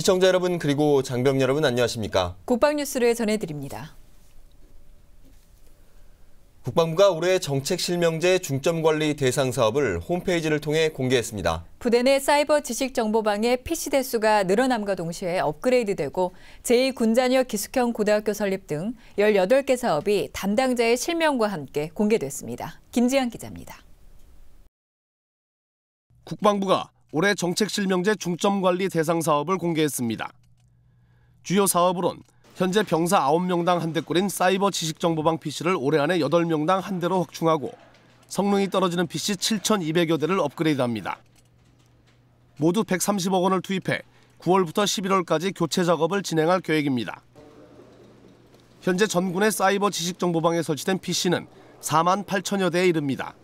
시청자 여러분 그리고 장병 여러분 안녕하십니까? 국방뉴스를 전해드립니다. 국방부가 올해 정책실명제 중점관리 대상 사업을 홈페이지를 통해 공개했습니다. 부대 내 사이버 지식정보방의 PC 대수가 늘어남과 동시에 업그레이드되고 제2군자력 기숙형 고등학교 설립 등 18개 사업이 담당자의 실명과 함께 공개됐습니다. 김지한 기자입니다. 국방부가 올해 정책실명제 중점관리 대상 사업을 공개했습니다. 주요 사업으론 현재 병사 9명당 한 대꼴인 사이버 지식정보방 PC를 올해 안에 8명당 한 대로 확충하고 성능이 떨어지는 PC 7,200여 대를 업그레이드합니다. 모두 130억 원을 투입해 9월부터 11월까지 교체 작업을 진행할 계획입니다. 현재 전군의 사이버 지식정보방에 설치된 PC는 4만 8천여 대에 이릅니다.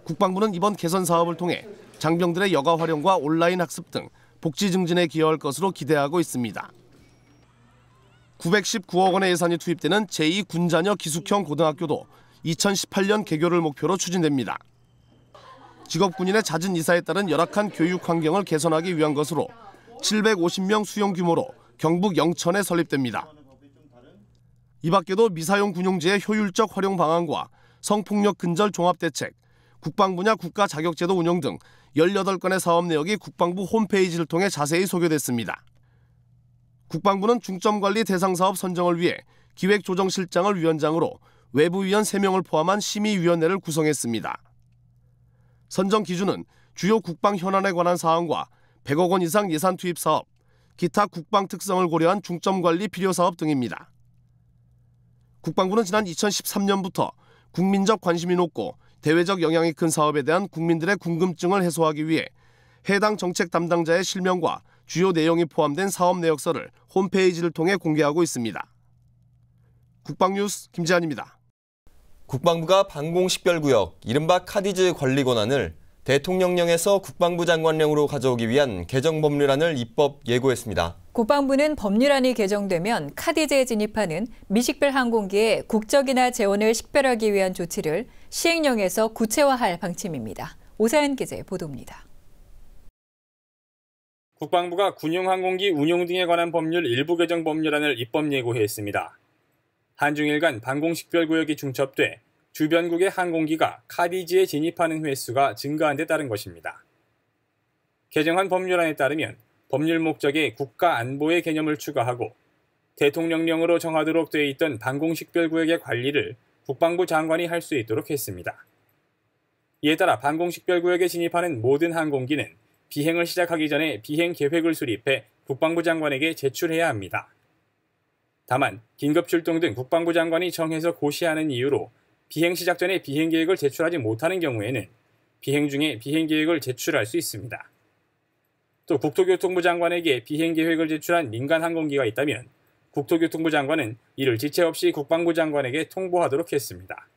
국방부는 이번 개선 사업을 통해 장병들의 여가 활용과 온라인 학습 등 복지 증진에 기여할 것으로 기대하고 있습니다. 919억 원의 예산이 투입되는 제2군자력 기숙형 고등학교도 2018년 개교를 목표로 추진됩니다. 직업군인의 잦은 이사에 따른 열악한 교육 환경을 개선하기 위한 것으로 750명 수용 규모로 경북 영천에 설립됩니다. 이 밖에도 미사용 군용지의 효율적 활용 방안과 성폭력 근절 종합대책, 국방 분야 국가 자격제도 운영 등 18건의 사업 내역이 국방부 홈페이지를 통해 자세히 소개됐습니다. 국방부는 중점관리 대상 사업 선정을 위해 기획조정실장을 위원장으로 외부위원 3명을 포함한 심의위원회를 구성했습니다. 선정 기준은 주요 국방 현안에 관한 사항과 100억 원 이상 예산 투입 사업, 기타 국방 특성을 고려한 중점관리 필요 사업 등입니다. 국방부는 지난 2013년부터 국민적 관심이 높고 대외적 영향이 큰 사업에 대한 국민들의 궁금증을 해소하기 위해 해당 정책 담당자의 실명과 주요 내용이 포함된 사업 내역서를 홈페이지를 통해 공개하고 있습니다. 국방뉴스 김지한입니다. 국방부가 방공식별구역, 이른바 카디즈 관리 권한을 대통령령에서 국방부 장관령으로 가져오기 위한 개정 법률안을 입법 예고했습니다. 국방부는 법률안이 개정되면 카디즈에 진입하는 미식별 항공기의 국적이나 재원을 식별하기 위한 조치를 시행령에서 구체화할 방침입니다. 오사연 기자의 보도입니다. 국방부가 군용항공기 운용 등에 관한 법률 일부 개정 법률안을 입법 예고했습니다. 한중일 간 방공식별구역이 중첩돼 주변국의 항공기가 카디즈에 진입하는 횟수가 증가한 데 따른 것입니다. 개정한 법률안에 따르면 법률 목적에 국가 안보의 개념을 추가하고 대통령령으로 정하도록 돼 있던 방공식별구역의 관리를 국방부 장관이 할 수 있도록 했습니다. 이에 따라 방공식별구역에 진입하는 모든 항공기는 비행을 시작하기 전에 비행 계획을 수립해 국방부 장관에게 제출해야 합니다. 다만 긴급 출동 등 국방부 장관이 정해서 고시하는 이유로 비행 시작 전에 비행 계획을 제출하지 못하는 경우에는 비행 중에 비행 계획을 제출할 수 있습니다. 또 국토교통부 장관에게 비행 계획을 제출한 민간 항공기가 있다면 국토교통부 장관은 이를 지체 없이 국방부 장관에게 통보하도록 했습니다.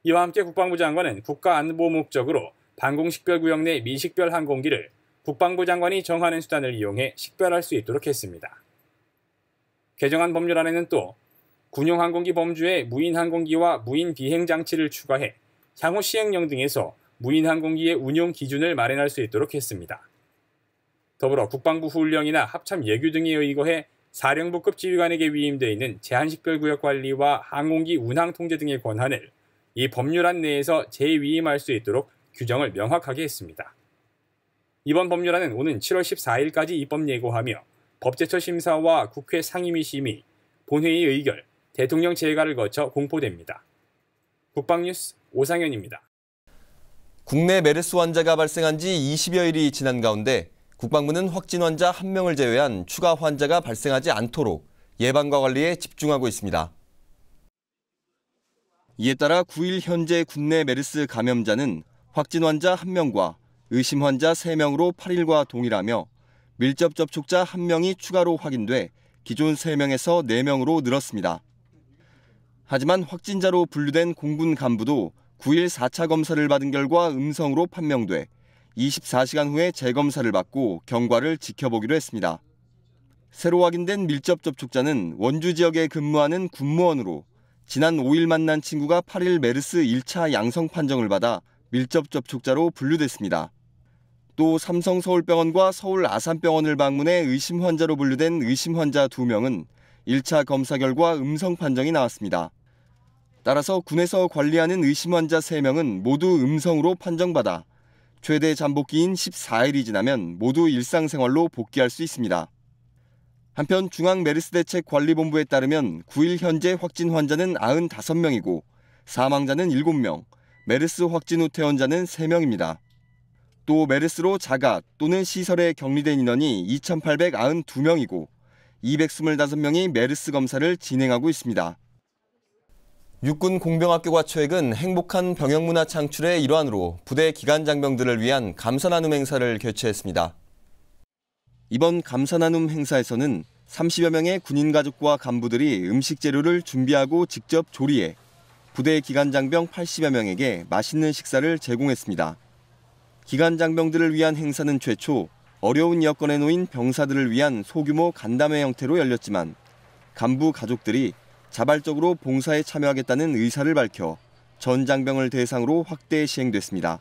이와 함께 국방부 장관은 국가 안보 목적으로 방공식별구역 내 미식별 항공기를 국방부 장관이 정하는 수단을 이용해 식별할 수 있도록 했습니다. 개정안 법률안에는 또 군용항공기 범주에 무인항공기와 무인비행장치를 추가해 향후 시행령 등에서 무인항공기의 운용 기준을 마련할 수 있도록 했습니다. 더불어 국방부 훈령이나 합참 예규 등에 의거해 사령부급 지휘관에게 위임되어 있는 제한식별구역 관리와 항공기 운항 통제 등의 권한을 이 법률안 내에서 재위임할 수 있도록 규정을 명확하게 했습니다. 이번 법률안은 오는 7월 14일까지 입법 예고하며 법제처 심사와 국회 상임위 심의, 본회의 의결, 대통령 재가를 거쳐 공포됩니다. 국방뉴스 오상현입니다. 국내 메르스 환자가 발생한 지 20여일이 지난 가운데 국방부는 확진 환자 1명을 제외한 추가 환자가 발생하지 않도록 예방과 관리에 집중하고 있습니다. 이에 따라 9일 현재 국내 메르스 감염자는 확진 환자 1명과 의심 환자 3명으로 8일과 동일하며 밀접 접촉자 1명이 추가로 확인돼 기존 3명에서 4명으로 늘었습니다. 하지만 확진자로 분류된 공군 간부도 9일 4차 검사를 받은 결과 음성으로 판명돼 24시간 후에 재검사를 받고 경과를 지켜보기로 했습니다. 새로 확인된 밀접 접촉자는 원주 지역에 근무하는 군무원으로 지난 5일 만난 친구가 8일 메르스 1차 양성 판정을 받아 밀접 접촉자로 분류됐습니다. 또 삼성서울병원과 서울 아산병원을 방문해 의심 환자로 분류된 의심 환자 2명은 1차 검사 결과 음성 판정이 나왔습니다. 따라서 군에서 관리하는 의심 환자 3명은 모두 음성으로 판정받아 최대 잠복기인 14일이 지나면 모두 일상생활로 복귀할 수 있습니다. 한편 중앙메르스대책관리본부에 따르면 9일 현재 확진 환자는 95명이고 사망자는 7명, 메르스 확진 후 퇴원자는 3명입니다. 또 메르스로 자가 또는 시설에 격리된 인원이 2,892명이고 225명이 메르스 검사를 진행하고 있습니다. 육군 공병학교가 최근 행복한 병영문화 창출의 일환으로 부대 기관 장병들을 위한 감사나눔 행사를 개최했습니다. 이번 감사나눔 행사에서는 30여 명의 군인 가족과 간부들이 음식 재료를 준비하고 직접 조리해 부대 기관 장병 80여 명에게 맛있는 식사를 제공했습니다. 기관 장병들을 위한 행사는 최초 어려운 여건에 놓인 병사들을 위한 소규모 간담회 형태로 열렸지만 간부 가족들이 자발적으로 봉사에 참여하겠다는 의사를 밝혀 전 장병을 대상으로 확대 시행됐습니다.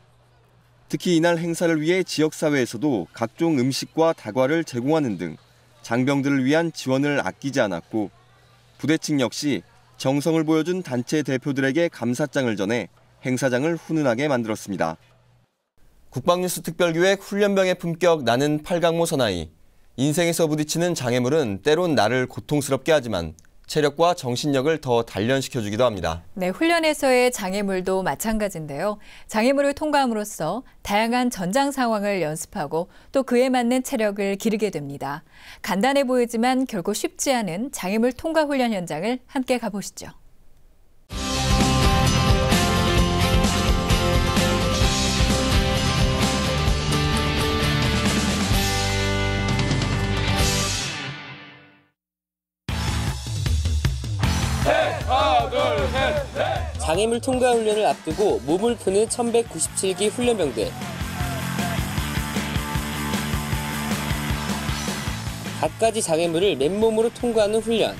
특히 이날 행사를 위해 지역사회에서도 각종 음식과 다과를 제공하는 등 장병들을 위한 지원을 아끼지 않았고 부대 측 역시 정성을 보여준 단체 대표들에게 감사장을 전해 행사장을 훈훈하게 만들었습니다. 국방뉴스 특별기획 훈련병의 품격 나는 팔강모 사나이. 인생에서 부딪히는 장애물은 때론 나를 고통스럽게 하지만 체력과 정신력을 더 단련시켜주기도 합니다. 네, 훈련에서의 장애물도 마찬가지인데요. 장애물을 통과함으로써 다양한 전장 상황을 연습하고 또 그에 맞는 체력을 기르게 됩니다. 간단해 보이지만 결코 쉽지 않은 장애물 통과 훈련 현장을 함께 가보시죠. 장애물 통과 훈련을 앞두고 몸을 푸는 1197기 훈련병들. 갖가지 장애물을 맨몸으로 통과하는 훈련.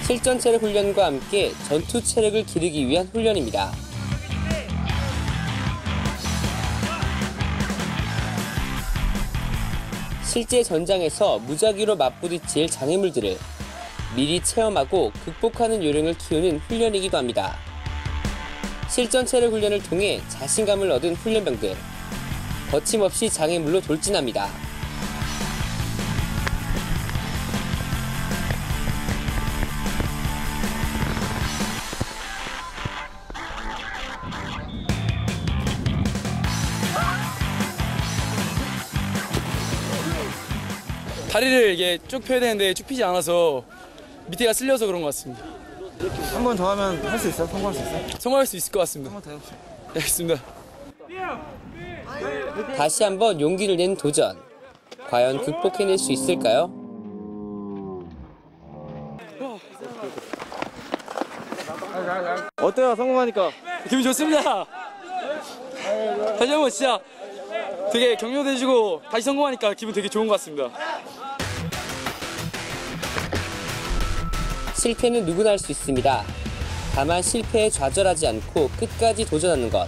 실전 체력 훈련과 함께 전투 체력을 기르기 위한 훈련입니다. 실제 전장에서 무작위로 맞부딪힐 장애물들을 미리 체험하고 극복하는 요령을 키우는 훈련이기도 합니다. 실전 체력 훈련을 통해 자신감을 얻은 훈련병들. 거침없이 장애물로 돌진합니다. 다리를 이게 쭉 펴야 되는데 쭉 펴지 않아서 밑에가 쓸려서 그런 것 같습니다. 한 번 더 하면 할 수 있어? 성공할 수 있어? 성공할 수 있을 것 같습니다. 한 번 더 해봅시다. 네, 알겠습니다. 다시 한번 용기를 낸 도전. 과연 극복해낼 수 있을까요? 어때요? 성공하니까? 기분 좋습니다. 다시 한번 진짜 되게 격려해주고 다시 성공하니까 기분 되게 좋은 것 같습니다. 실패는 누구나 할 수 있습니다. 다만 실패에 좌절하지 않고 끝까지 도전하는 것.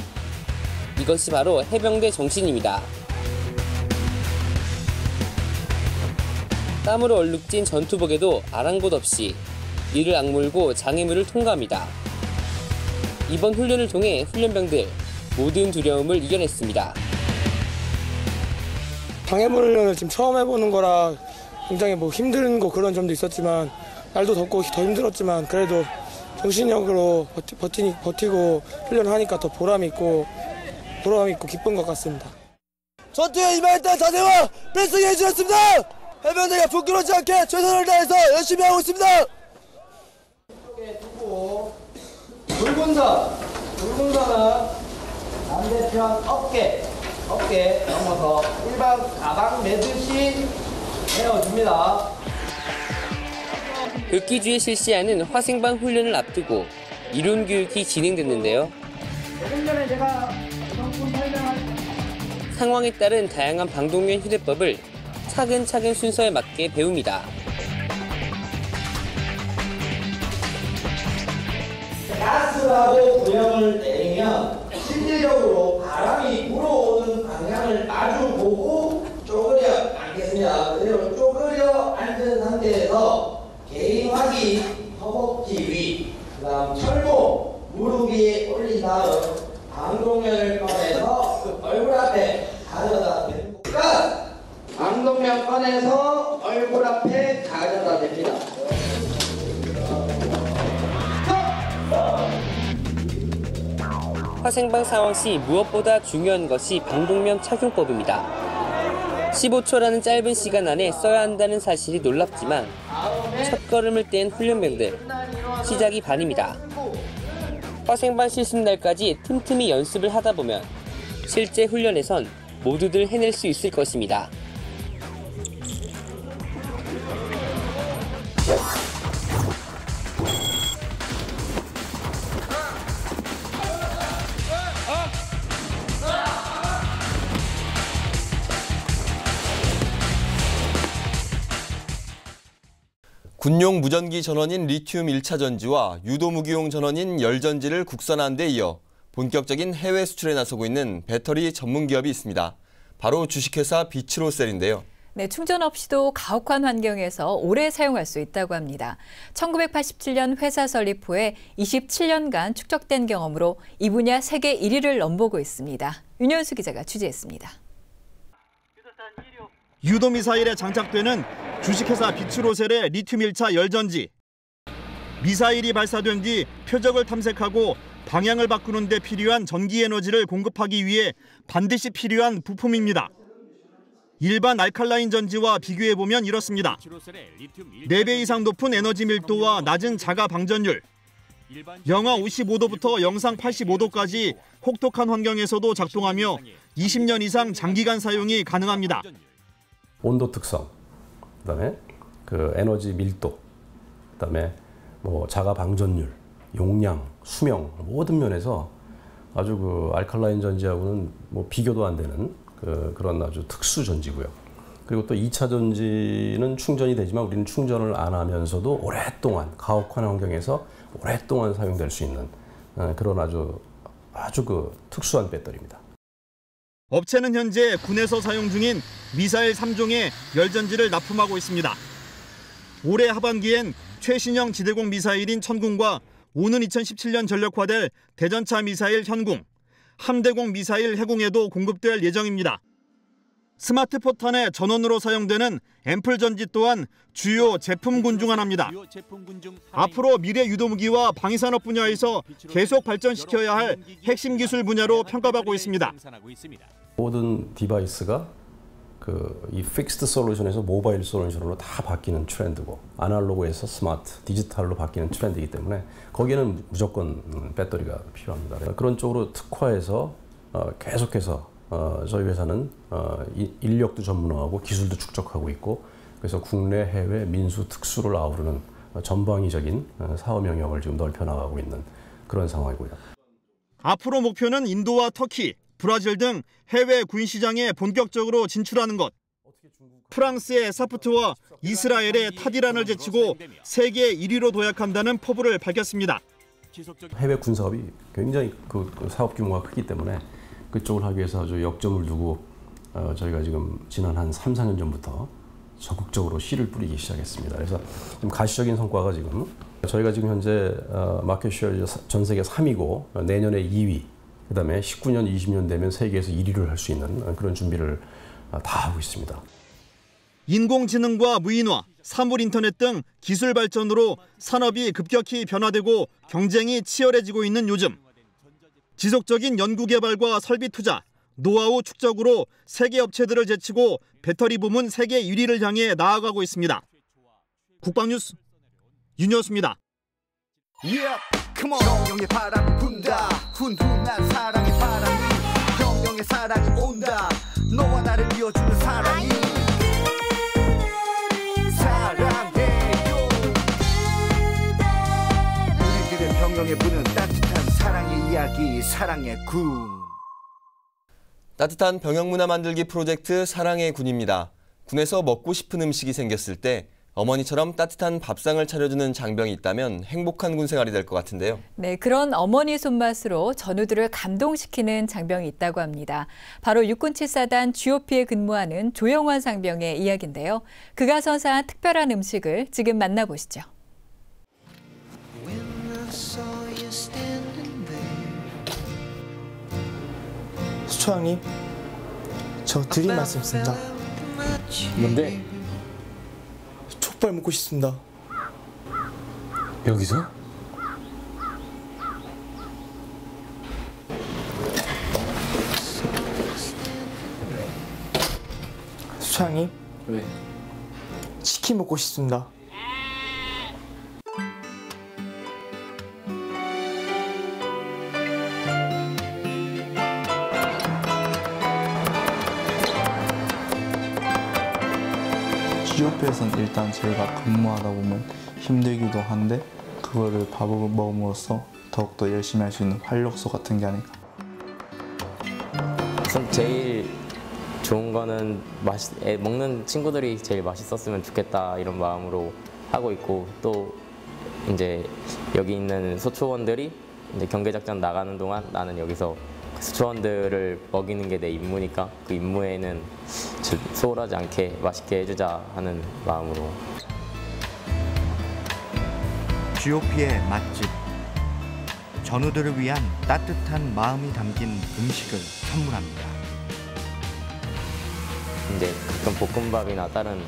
이것이 바로 해병대 정신입니다. 땀으로 얼룩진 전투복에도 아랑곳 없이 이를 악물고 장애물을 통과합니다. 이번 훈련을 통해 훈련병들 모든 두려움을 이겨냈습니다. 장애물 훈련을 지금 처음 해보는 거라 굉장히 힘든 거 그런 점도 있었지만 날도 덥고 더 힘들었지만 그래도 정신력으로 버티고 훈련하니까 더 보람 있고 기쁜 것 같습니다. 전투에 임하였던 자세와 필승해 주셨습니다. 해병대가 부끄럽지 않게 최선을 다해서 열심히 하고 있습니다. 붉은선은 반대편 어깨 넘어서 일반 가방 매듯이 내어줍니다. 극기주에 실시하는 화생방 훈련을 앞두고 이론 교육이 진행됐는데요. 조금 전에 제가 상황에 따른 다양한 방독면 휴대법을 차근차근 순서에 맞게 배웁니다. 가스라고 구형을 내리면 실질적으로 바람이 불어오는 방향을 마주 보고 쪼그려 앉겠습니다. 그대로 쪼그려 앉은 상태에서 개인 확인, 허벅지 위, 그 다음 철봉, 무릎 위에 올린 다음 방독면을 꺼내서 얼굴 앞에 가져다 댑니다. 끝! 방독면 꺼내서 얼굴 앞에 가져다 댑니다. 화생방 상황 시 무엇보다 중요한 것이 방독면 착용법입니다. 15초라는 짧은 시간 안에 써야 한다는 사실이 놀랍지만 첫걸음을 뗀 훈련병들, 시작이 반입니다. 화생방 실습 날까지 틈틈이 연습을 하다 보면 실제 훈련에선 모두들 해낼 수 있을 것입니다. 군용 무전기 전원인 리튬 1차 전지와 유도 무기용 전원인 열전지를 국산화한 데 이어 본격적인 해외 수출에 나서고 있는 배터리 전문 기업이 있습니다. 바로 주식회사 비츠로셀인데요. 네, 충전 없이도 가혹한 환경에서 오래 사용할 수 있다고 합니다. 1987년 회사 설립 후에 27년간 축적된 경험으로 이 분야 세계 1위를 넘보고 있습니다. 윤현수 기자가 취재했습니다. 유도미사일에 장착되는 주식회사 비츠로셀의 리튬 1차 열전지. 미사일이 발사된 뒤 표적을 탐색하고 방향을 바꾸는 데 필요한 전기 에너지를 공급하기 위해 반드시 필요한 부품입니다. 일반 알칼라인 전지와 비교해보면 이렇습니다. 4배 이상 높은 에너지 밀도와 낮은 자가 방전율, 영하 55도부터 영상 85도까지 혹독한 환경에서도 작동하며 20년 이상 장기간 사용이 가능합니다. 온도 특성, 그다음에 그 에너지 밀도, 그다음에 자가 방전율, 용량, 수명 모든 면에서 아주 그 알칼라인 전지하고는 비교도 안 되는 그런 아주 특수 전지고요. 그리고 또 2차 전지는 충전이 되지만 우리는 충전을 안 하면서도 오랫동안 가혹한 환경에서 오랫동안 사용될 수 있는 그런 아주 그 특수한 배터리입니다. 업체는 현재 군에서 사용 중인 미사일 3종의 열전지를 납품하고 있습니다. 올해 하반기엔 최신형 지대공 미사일인 천궁과 오는 2017년 전력화될 대전차 미사일 현궁, 함대공 미사일 해궁에도 공급될 예정입니다. 스마트 포탄의 전원으로 사용되는 앰플 전지 또한 주요 제품군 중 하나입니다. 앞으로 미래 유도무기와 방위산업 분야에서 계속 발전시켜야 할 핵심 기술 분야로 평가받고 있습니다. 모든 디바이스가 이 픽스드 솔루션에서 모바일 솔루션으로 다 바뀌는 트렌드고 아날로그에서 스마트, 디지털로 바뀌는 트렌드이기 때문에 거기에는 무조건 배터리가 필요합니다. 그런 쪽으로 특화해서 계속해서 저희 회사는 인력도 전문화하고 기술도 축적하고 있고 그래서 국내, 해외, 민수, 특수를 아우르는 전방위적인 사업 영역을 지금 넓혀나가고 있는 그런 상황이고요. 앞으로 목표는 인도와 터키, 브라질 등 해외 구인 시장에 본격적으로 진출하는 것. 프랑스의 사프트와 이스라엘의 타디란을 제치고 세계 1위로 도약한다는 포부를 밝혔습니다. 해외 군 사업이 굉장히 그 사업 규모가 크기 때문에 그쪽을 하기 위해서 아주 역점을 두고 저희가 지금 지난 한 3, 4년 전부터 적극적으로 씨를 뿌리기 시작했습니다. 그래서 좀 가시적인 성과가 지금 저희가 지금 현재 마켓 쉐어 전 세계 3위고 내년에 2위, 그다음에 19년, 20년 되면 세계에서 1위를 할 수 있는 그런 준비를 다 하고 있습니다. 인공지능과 무인화, 사물 인터넷 등 기술 발전으로 산업이 급격히 변화되고 경쟁이 치열해지고 있는 요즘. 지속적인 연구개발과 설비 투자, 노하우 축적으로 세계 업체들을 제치고 배터리 부문 세계 1위를 향해 나아가고 있습니다. 국방뉴스 윤여수입니다. 영영의 바람이 분다. 훈훈한 사랑의 바람이 영영의 사랑이 온다. 너와 나를 이어주는 사랑이 사랑해요. 우리들의 병영에 부는 따뜻한 사랑의 이야기 사랑의 군. 따뜻한 병영 문화 만들기 프로젝트 사랑의 군입니다. 군에서 먹고 싶은 음식이 생겼을 때 어머니처럼 따뜻한 밥상을 차려주는 장병이 있다면 행복한 군 생활이 될 것 같은데요. 네, 그런 어머니 손맛으로 전우들을 감동시키는 장병이 있다고 합니다. 바로 육군 7사단 GOP에 근무하는 조영환 상병의 이야기인데요. 그가 선사한 특별한 음식을 지금 만나보시죠. 수초장님, 저 드릴 말씀 있습니다. 뭔데? 족발 먹고 싶습니다. 여기서? 수초장님, 왜? 치킨 먹고 싶습니다. GOP에서는 일단 저희가 근무하다 보면 힘들기도 한데 그거를 밥을 먹음으로써 더욱더 열심히 할 수 있는 활력소 같은 게 아닐까. 우선 제일 좋은 거는 먹는 친구들이 제일 맛있었으면 좋겠다 이런 마음으로 하고 있고, 또 이제 여기 있는 소초원들이 이제 경계작전 나가는 동안 나는 여기서 소초원들을 먹이는 게 내 임무니까 그 임무에는 소홀하지 않게 맛있게 해주자 하는 마음으로. GOP의 맛집. 전우들을 위한 따뜻한 마음이 담긴 음식을 선물합니다. 이제 가끔 볶음밥이나 다른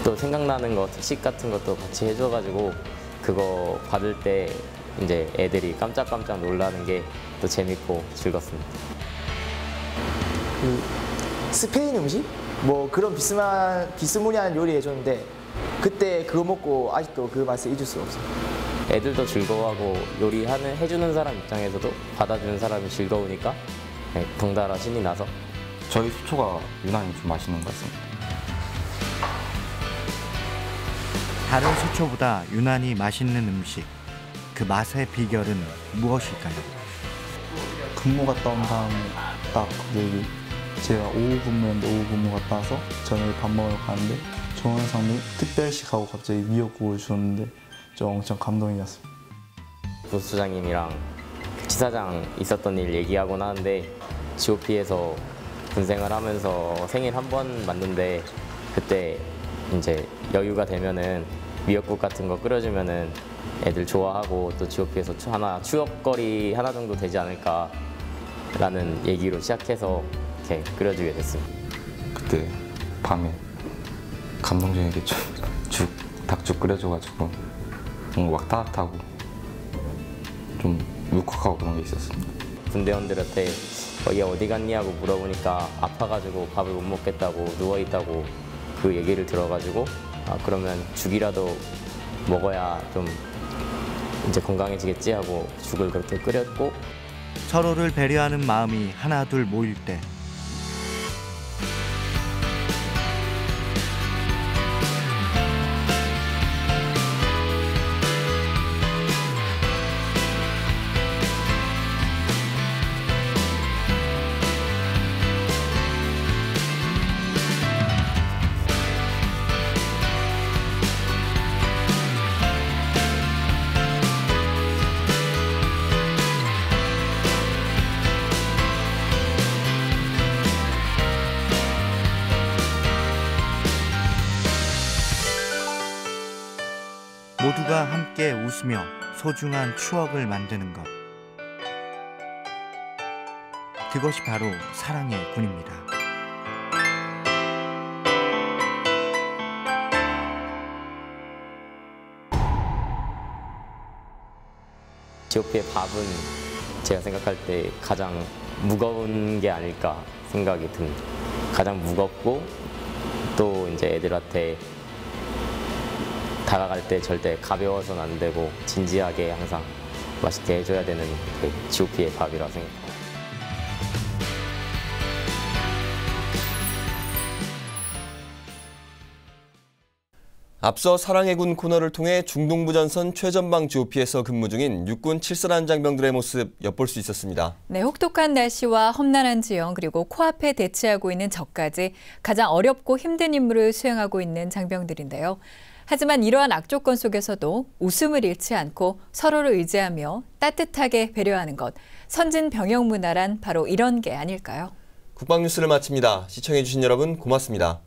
또 생각나는 거 특식 같은 것도 같이 해줘가지고 그거 받을 때 이제 애들이 깜짝깜짝 놀라는 게 또 재밌고 즐겁습니다. 그 스페인 음식? 뭐 그런 비스무리한 요리 해줬는데 그때 그거 먹고 아직도 그 맛을 잊을 수가 없어요. 애들도 즐거워하고 해주는 사람 입장에서도 받아주는 사람이 즐거우니까 덩달아 신이 나서. 저희 수초가 유난히 좀 맛있는 것 같습니다. 다른 소초보다 유난히 맛있는 음식. 그 맛의 비결은 무엇일까요? 근무 갔다 온 다음에 딱 여기 제가 오후 근무였는데 오후 근무 갔다 와서 저녁에 밥 먹으러 가는데 조원환 상병이 특별식하고 갑자기 미역국을 주는데 좀 엄청 감동이었습니다. 부수장님이랑 지사장 있었던 일 얘기하곤 하는데 GOP에서 군생활 하면서 생일 한 번 맞는데 그때 이제 여유가 되면은 미역국 같은 거 끓여주면은 애들 좋아하고 또 GOP에서 추억거리 하나 정도 되지 않을까라는 얘기로 시작해서 이렇게 끓여주게 됐습니다. 그때 밤에 감동적이게 닭죽 끓여줘가지고 뭔가 막 따뜻하고 좀 울컥하고 그런 게 있었습니다. 군대원들한테 얘 어디 갔니 하고 물어보니까 아파가지고 밥을 못 먹겠다고 누워있다고 그 얘기를 들어가지고 그러면 죽이라도 먹어야 좀 이제 건강해지겠지 하고 죽을 그렇게 끓였고. 서로를 배려하는 마음이 하나둘 모일 때 모두가 함께 웃으며 소중한 추억을 만드는 것. 그것이 바로 사랑의 군입니다. GOP의 밥은 제가 생각할 때 가장 무거운 게 아닐까 생각이 듭니다. 가장 무겁고 또 이제 애들한테 다가갈 때 절대 가벼워서는 안 되고 진지하게 항상 맛있게 해줘야 되는 그 GOP의 밥이라고 생각합니다. 앞서 사랑의 군 코너를 통해 중동부전선 최전방 GOP에서 근무 중인 육군 7사단 장병들의 모습 엿볼 수 있었습니다. 네, 혹독한 날씨와 험난한 지형 그리고 코앞에 대치하고 있는 적까지 가장 어렵고 힘든 임무를 수행하고 있는 장병들인데요. 하지만 이러한 악조건 속에서도 웃음을 잃지 않고 서로를 의지하며 따뜻하게 배려하는 것, 선진 병영 문화란 바로 이런 게 아닐까요? 국방뉴스를 마칩니다. 시청해주신 여러분 고맙습니다.